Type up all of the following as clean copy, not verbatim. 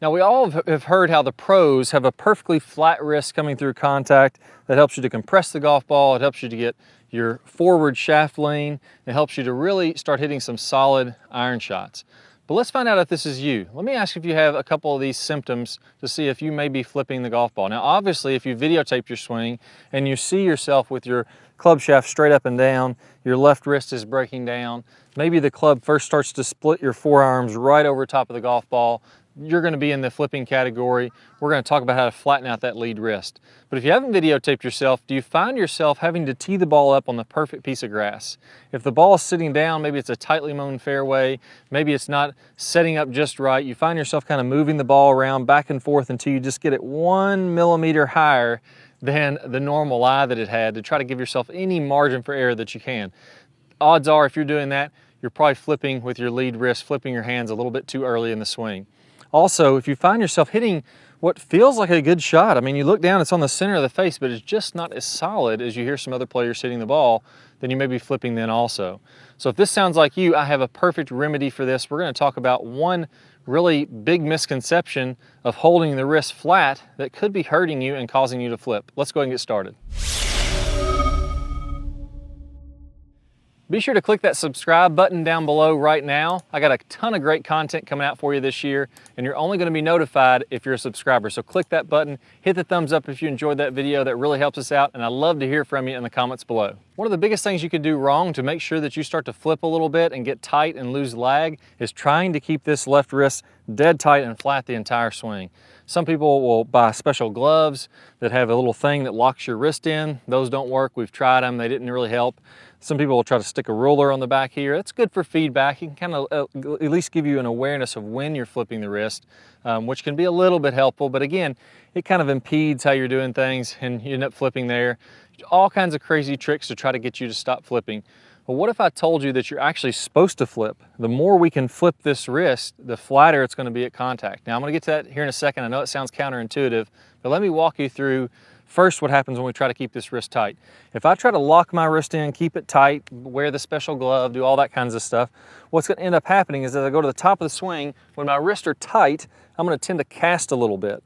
Now, we all have heard how the pros have a perfectly flat wrist coming through contact that helps you to compress the golf ball. It helps you to get your forward shaft lean. It helps you to really start hitting some solid iron shots. But let's find out if this is you. Let me ask if you have a couple of these symptoms to see if you may be flipping the golf ball. Now, obviously, if you videotape your swing and you see yourself with your club shaft straight up and down, your left wrist is breaking down, maybe the club first starts to split your forearms right over top of the golf ball, you're going to be in the flipping category. We're going to talk about how to flatten out that lead wrist. But if you haven't videotaped yourself, do you find yourself having to tee the ball up on the perfect piece of grass? If the ball is sitting down, maybe it's a tightly mown fairway, maybe it's not setting up just right, you find yourself kind of moving the ball around back and forth until you just get it 1 millimeter higher than the normal lie that it had to try to give yourself any margin for error that you can. Odds are, if you're doing that, you're probably flipping with your lead wrist, flipping your hands a little bit too early in the swing. Also, if you find yourself hitting what feels like a good shot, I mean, you look down, it's on the center of the face, but it's just not as solid as you hear some other players hitting the ball, then you may be flipping then also. So if this sounds like you, I have a perfect remedy for this. We're going to talk about one really big misconception of holding the wrist flat that could be hurting you and causing you to flip. Let's go ahead and get started. Be sure to click that subscribe button down below right now. I got a ton of great content coming out for you this year, and you're only going to be notified if you're a subscriber. So click that button, hit the thumbs up if you enjoyed that video. That really helps us out, and I'd love to hear from you in the comments below. One of the biggest things you could do wrong to make sure that you start to flip a little bit and get tight and lose lag is trying to keep this left wrist dead tight and flat the entire swing. Some people will buy special gloves that have a little thing that locks your wrist in. Those don't work. We've tried them. They didn't really help. Some people will try to stick a ruler on the back here. It's good for feedback. It can kind of at least give you an awareness of when you're flipping the wrist, which can be a little bit helpful. But again, it kind of impedes how you're doing things and you end up flipping there. All kinds of crazy tricks to try to get you to stop flipping. Well, what if I told you that you're actually supposed to flip? The more we can flip this wrist, the flatter it's going to be at contact. Now, I'm going to get to that here in a second. I know it sounds counterintuitive, but let me walk you through first what happens when we try to keep this wrist tight. If I try to lock my wrist in, keep it tight, wear the special glove, do all that kinds of stuff, what's going to end up happening is as I go to the top of the swing, when my wrists are tight, I'm going to tend to cast a little bit.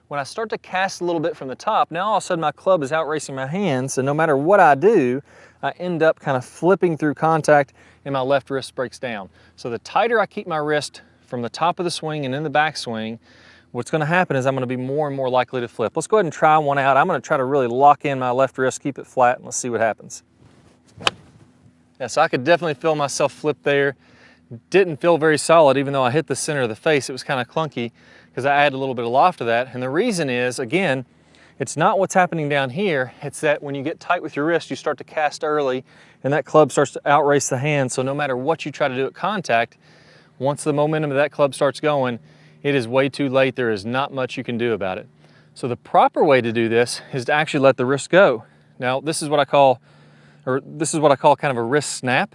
When I start to cast a little bit from the top, now all of a sudden my club is outracing my hands, so no matter what I do, I end up kind of flipping through contact and my left wrist breaks down. So the tighter I keep my wrist from the top of the swing and in the backswing, what's going to happen is I'm going to be more and more likely to flip. Let's go ahead and try one out. I'm going to try to really lock in my left wrist, keep it flat, and let's see what happens. Yeah, so I could definitely feel myself flip there. Didn't feel very solid, even though I hit the center of the face. It was kind of clunky because I added a little bit of loft to that. And the reason is, again, it's not what's happening down here. It's that when you get tight with your wrist, you start to cast early and that club starts to outrace the hand. So no matter what you try to do at contact, once the momentum of that club starts going, it is way too late. There is not much you can do about it. So the proper way to do this is to actually let the wrist go. Now, this is what I call kind of a wrist snap.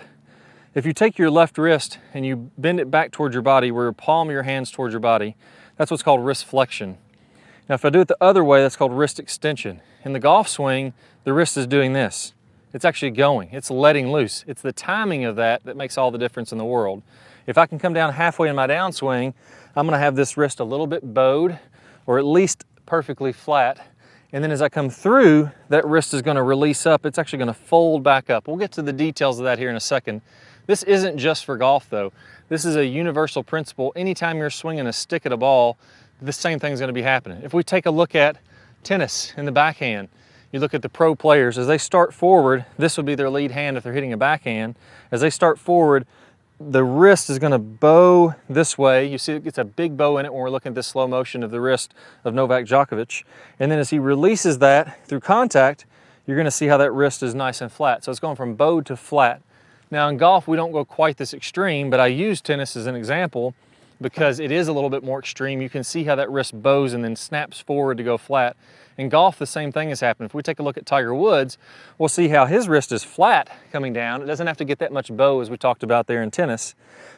If you take your left wrist and you bend it back towards your body, where your palm of your hand's towards your body, that's what's called wrist flexion. Now, if I do it the other way, that's called wrist extension. In the golf swing, the wrist is doing this. It's actually going, it's letting loose. It's the timing of that that makes all the difference in the world. If I can come down halfway in my downswing, I'm gonna have this wrist a little bit bowed, or at least perfectly flat. And then as I come through, that wrist is gonna release up. It's actually gonna fold back up. We'll get to the details of that here in a second. This isn't just for golf though. This is a universal principle. Anytime you're swinging a stick at a ball, the same thing's gonna be happening. If we take a look at tennis in the backhand, you look at the pro players, as they start forward, this would be their lead hand if they're hitting a backhand. As they start forward, the wrist is gonna bow this way. You see it gets a big bow in it when we're looking at this slow motion of the wrist of Novak Djokovic. And then as he releases that through contact, you're gonna see how that wrist is nice and flat. So it's going from bowed to flat. Now in golf, we don't go quite this extreme, but I use tennis as an example because it is a little bit more extreme. You can see how that wrist bows and then snaps forward to go flat. In golf, the same thing has happened. If we take a look at Tiger Woods, we'll see how his wrist is flat coming down. It doesn't have to get that much bow as we talked about there in tennis.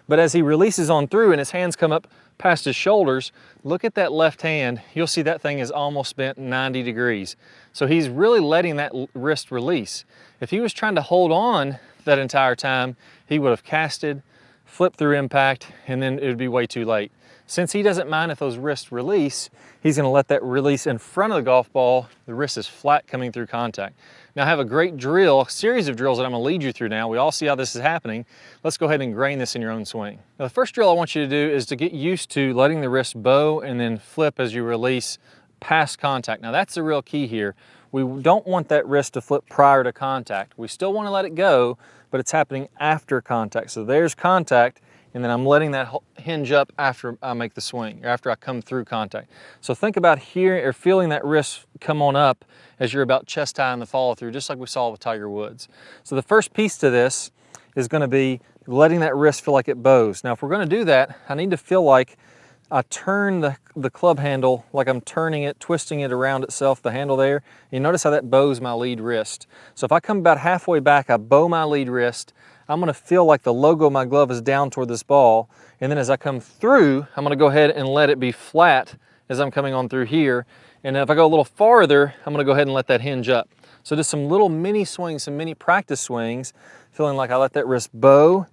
But as he releases on through and his hands come up past his shoulders, look at that left hand. You'll see that thing is almost bent 90 degrees. So he's really letting that wrist release. If he was trying to hold on that entire time, he would have casted, flipped through impact, and then it would be way too late. Since he doesn't mind if those wrists release, he's gonna let that release in front of the golf ball. The wrist is flat coming through contact. Now I have a great drill, a series of drills that I'm gonna lead you through now. We all see how this is happening. Let's go ahead and ingrain this in your own swing. Now the first drill I want you to do is to get used to letting the wrist bow and then flip as you release past contact. Now that's the real key here. We don't want that wrist to flip prior to contact. We still wanna let it go, but it's happening after contact. So there's contact, and then I'm letting that hinge up after I make the swing, or after I come through contact. So think about hearing or feeling that wrist come on up as you're about chest high in the follow through, just like we saw with Tiger Woods. So the first piece to this is gonna be letting that wrist feel like it bows. Now if we're gonna do that, I need to feel like I turn the club handle like I'm turning it, twisting it around itself, the handle there. You notice how that bows my lead wrist. So if I come about halfway back, I bow my lead wrist, I'm gonna feel like the logo of my glove is down toward this ball. And then as I come through, I'm gonna go ahead and let it be flat as I'm coming on through here. And if I go a little farther, I'm gonna go ahead and let that hinge up. So just some little mini swings, some mini practice swings, feeling like I let that wrist bow,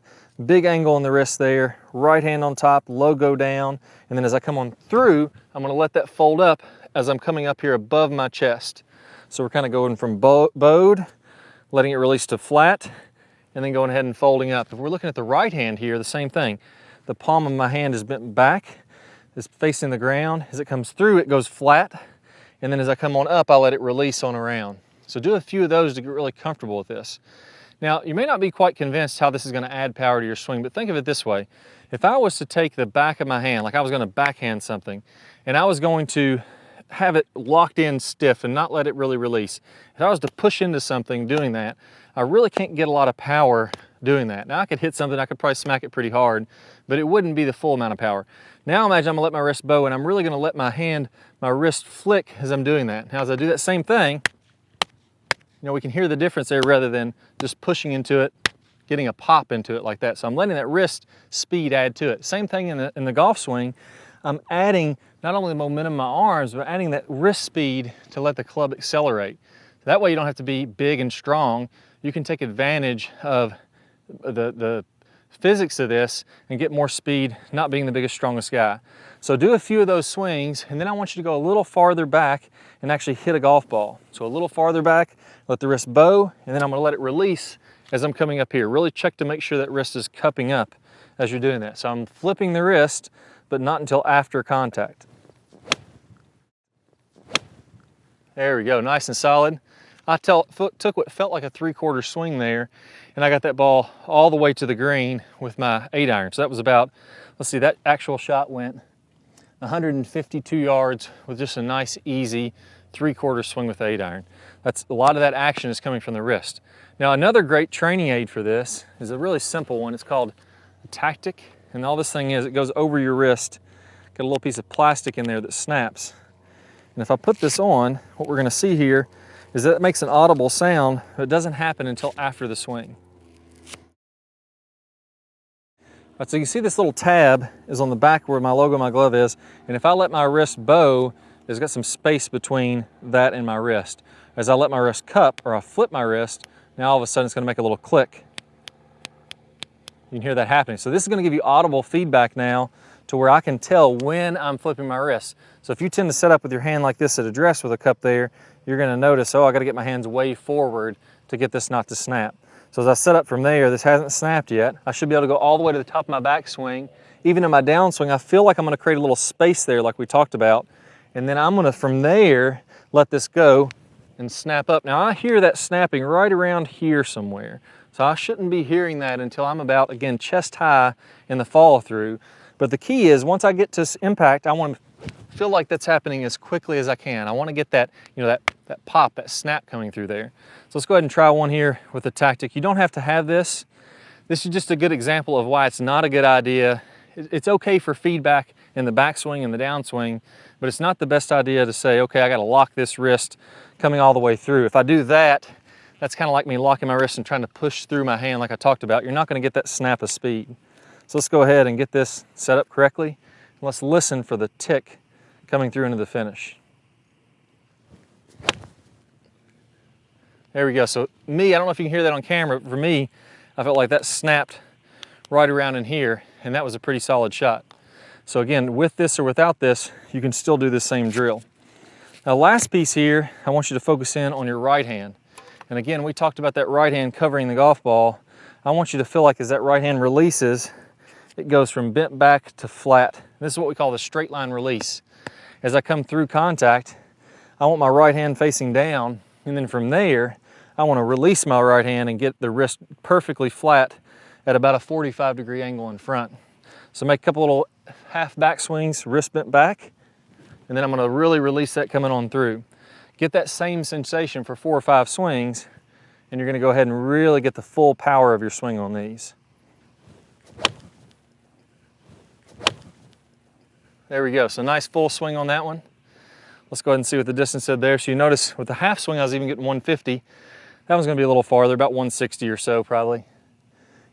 big angle on the wrist there, right hand on top, logo down. And then as I come on through, I'm gonna let that fold up as I'm coming up here above my chest. So we're kind of going from bowed, letting it release to flat, and then going ahead and folding up. If we're looking at the right hand here, the same thing. The palm of my hand is bent back, is facing the ground. As it comes through, it goes flat. And then as I come on up, I let it release on around. So do a few of those to get really comfortable with this. Now, you may not be quite convinced how this is gonna add power to your swing, but think of it this way. If I was to take the back of my hand, like I was gonna backhand something, and I was going to have it locked in stiff and not let it really release. If I was to push into something doing that, I really can't get a lot of power doing that. Now I could hit something, I could probably smack it pretty hard, but it wouldn't be the full amount of power. Now imagine I'm gonna let my wrist bow and I'm really gonna let my wrist flick as I'm doing that. Now as I do that same thing, you know, we can hear the difference there rather than just pushing into it, getting a pop into it like that. So I'm letting that wrist speed add to it. Same thing in the golf swing. I'm adding not only the momentum in my arms, but adding that wrist speed to let the club accelerate. That way you don't have to be big and strong. You can take advantage of the physics of this and get more speed, not being the biggest, strongest guy. So do a few of those swings, and then I want you to go a little farther back and actually hit a golf ball. So a little farther back, let the wrist bow, and then I'm gonna let it release as I'm coming up here. Really check to make sure that wrist is cupping up as you're doing that. So I'm flipping the wrist, but not until after contact. There we go, nice and solid. I took what felt like a 3/4 swing there, and I got that ball all the way to the green with my 8-iron. So that was about, let's see, that actual shot went 152 yards with just a nice, easy 3/4 swing with the 8-iron. That's a lot of that action is coming from the wrist. Now another great training aid for this is a really simple one. It's called a tactic, and all this thing is, it goes over your wrist. Got a little piece of plastic in there that snaps. And if I put this on, what we're gonna see here is that it makes an audible sound, but it doesn't happen until after the swing. All right, so you can see this little tab is on the back where my logo of my glove is, and if I let my wrist bow, there's got some space between that and my wrist. As I let my wrist cup, or I flip my wrist, now all of a sudden it's gonna make a little click. You can hear that happening. So this is gonna give you audible feedback now to where I can tell when I'm flipping my wrist. So if you tend to set up with your hand like this at address with a cup there, you're gonna notice, oh, I gotta get my hands way forward to get this not to snap. So as I set up from there, this hasn't snapped yet. I should be able to go all the way to the top of my backswing. Even in my downswing, I feel like I'm gonna create a little space there like we talked about. And then I'm gonna, from there, let this go and snap up. Now I hear that snapping right around here somewhere. So I shouldn't be hearing that until I'm about, again, chest high in the follow through. But the key is, once I get to impact, I want to feel like that's happening as quickly as I can. I want to get that, you know, that pop, that snap coming through there. So let's go ahead and try one here with the tactic. You don't have to have this. This is just a good example of why it's not a good idea. It's okay for feedback in the backswing and the downswing, but it's not the best idea to say, okay, I got to lock this wrist coming all the way through. If I do that, that's kind of like me locking my wrist and trying to push through my hand like I talked about. You're not going to get that snap of speed. So let's go ahead and get this set up correctly. Let's listen for the tick coming through into the finish. There we go. So me, I don't know if you can hear that on camera, but for me, I felt like that snapped right around in here, and that was a pretty solid shot. So again, with this or without this, you can still do the same drill. Now last piece here, I want you to focus in on your right hand. And again, we talked about that right hand covering the golf ball. I want you to feel like as that right hand releases, it goes from bent back to flat. This is what we call the straight line release. As I come through contact, I want my right hand facing down, and then from there, I want to release my right hand and get the wrist perfectly flat at about a 45-degree angle in front. So make a couple little half-back swings, wrist bent back, and then I'm going to really release that coming on through. Get that same sensation for 4 or 5 swings, and you're going to go ahead and really get the full power of your swing on these. There we go, so nice full swing on that one. Let's go ahead and see what the distance said there. So you notice with the half swing, I was even getting 150. That one's gonna be a little farther, about 160 or so probably.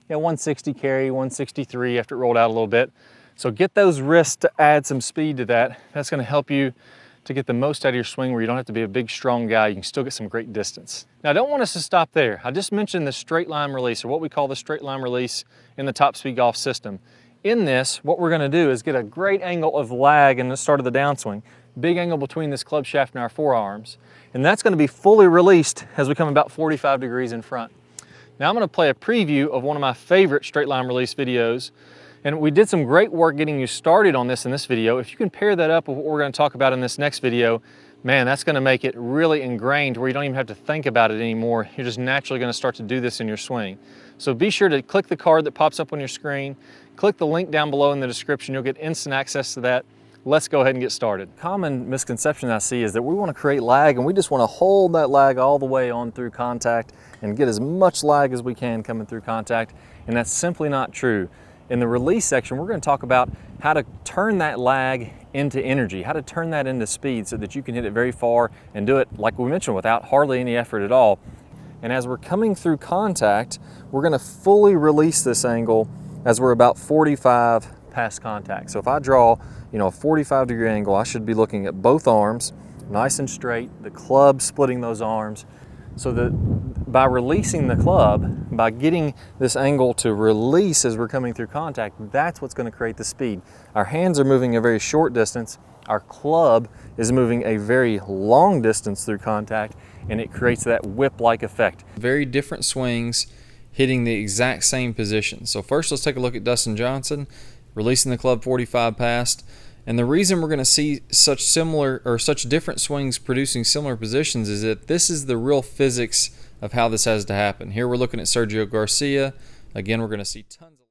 Yeah, 160 carry, 163 after it rolled out a little bit. So get those wrists to add some speed to that. That's gonna help you to get the most out of your swing where you don't have to be a big, strong guy. You can still get some great distance. Now, I don't want us to stop there. I just mentioned the straight line release, or what we call the straight line release in the Top Speed Golf system. In this, what we're gonna do is get a great angle of lag in the start of the downswing. Big angle between this club shaft and our forearms. And that's gonna be fully released as we come about 45 degrees in front. Now I'm gonna play a preview of one of my favorite straight line release videos. And we did some great work getting you started on this in this video. If you can pair that up with what we're gonna talk about in this next video, man, that's gonna make it really ingrained where you don't even have to think about it anymore. You're just naturally gonna start to do this in your swing. So be sure to click the card that pops up on your screen, click the link down below in the description, you'll get instant access to that. Let's go ahead and get started. Common misconception I see is that we want to create lag and we just want to hold that lag all the way on through contact and get as much lag as we can coming through contact, and that's simply not true. In the release section, we're going to talk about how to turn that lag into energy, how to turn that into speed so that you can hit it very far and do it, like we mentioned, without hardly any effort at all. And as we're coming through contact, we're going to fully release this angle as we're about 45 past contact. So if I draw, a 45-degree angle, I should be looking at both arms, nice and straight, the club splitting those arms, so that by releasing the club, by getting this angle to release as we're coming through contact, that's what's going to create the speed. Our hands are moving a very short distance, our club is moving a very long distance through contact, and it creates that whip-like effect. Very different swings, hitting the exact same position. So first let's take a look at Dustin Johnson, releasing the club 45 past. And the reason we're going to see such different swings producing similar positions is that this is the real physics of how this has to happen. Here we're looking at Sergio Garcia. Again, we're going to see tons of